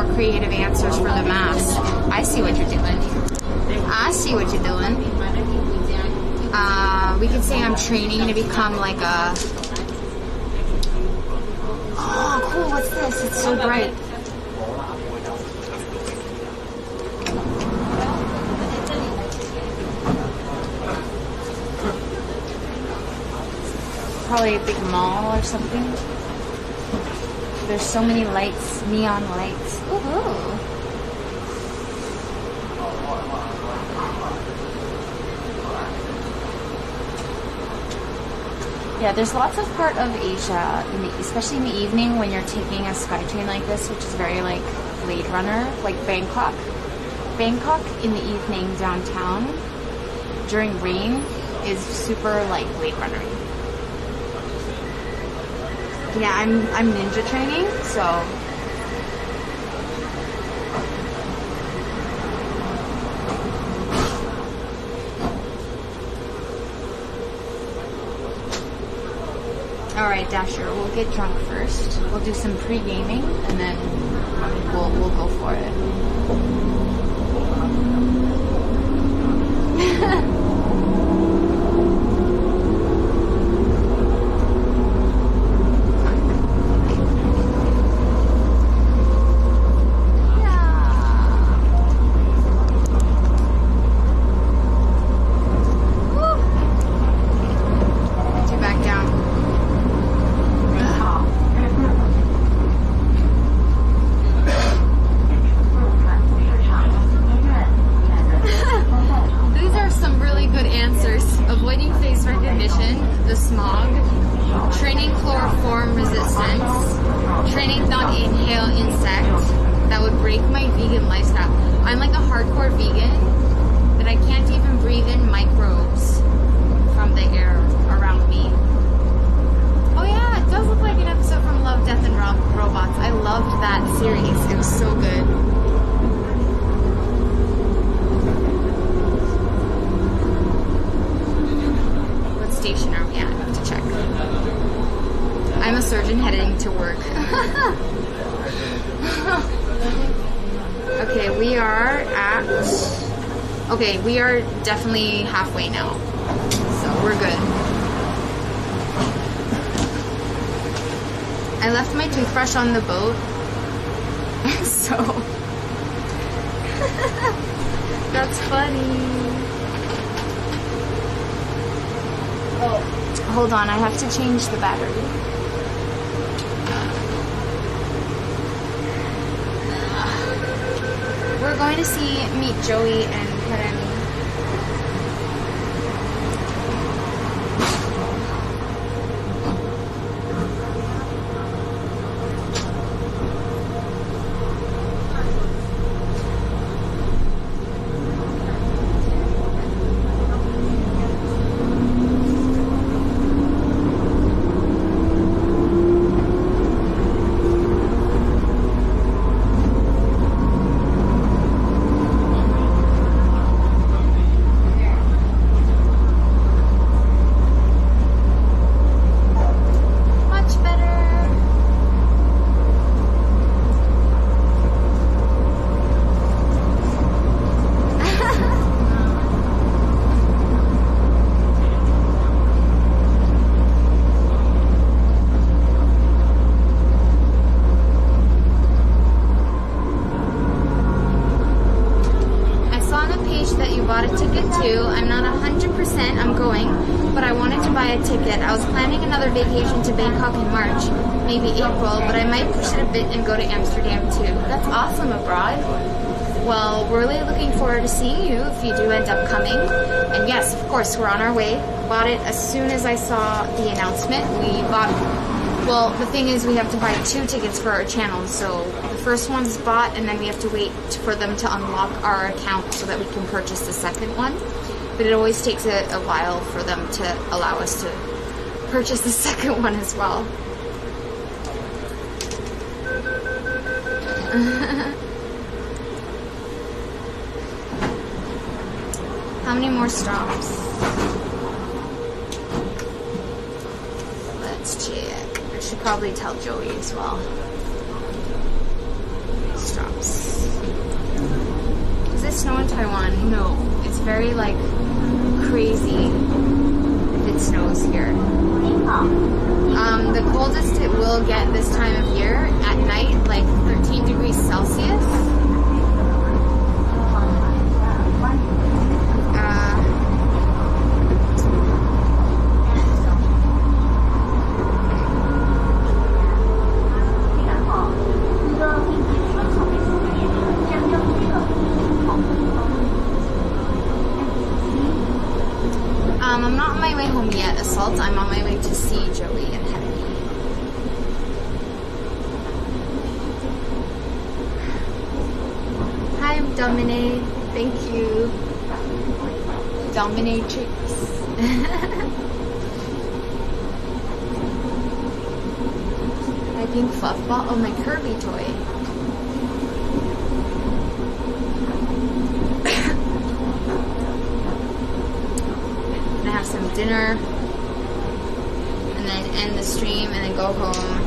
more creative answers for the mass. I see what you're doing. I see what you're doing. We could say I'm training to become like a... Oh, cool, what's this? It's so bright. Probably a big mall or something. There's so many lights, neon lights. Ooh. Yeah, there's lots of part of Asia, especially in the evening when you're taking a SkyTrain like this, which is very like Blade Runner, like Bangkok. Bangkok in the evening downtown during rain is super like Blade Runner. Yeah, I'm ninja training, so alright, Dasher, we'll get drunk first. We'll do some pre-gaming and then we'll go for it. Okay, we are definitely halfway now, so we're good. I left my toothbrush on the boat, so that's funny. Oh, hold on, I have to change the battery. We're going to meet Joey and Karemi. Vacation to Bangkok in March, maybe April, but I might push it a bit and go to Amsterdam too. That's awesome, abroad. Well, we're really looking forward to seeing you if you do end up coming. And yes, of course, we're on our way. Bought it as soon as I saw the announcement. We bought, well, the thing is we have to buy 2 tickets for our channel. So the first one's bought and then we have to wait for them to unlock our account so that we can purchase the second one. But it always takes a while for them to allow us to purchase the second one as well. How many more stops? Let's check. I should probably tell Joey as well. bus stops. Does it snow in Taiwan? No. It's very like crazy if it snows here. The coldest it will get this time of year at night, like 13 degrees Celsius. I'm not on my way home yet, Assault. I'm on my way to see Joey and Henry. Hi, I'm Domine. Thank you. Dominatrix. My pink fluff ball. Oh, my Kirby toy. Have some dinner and then end the stream and then go home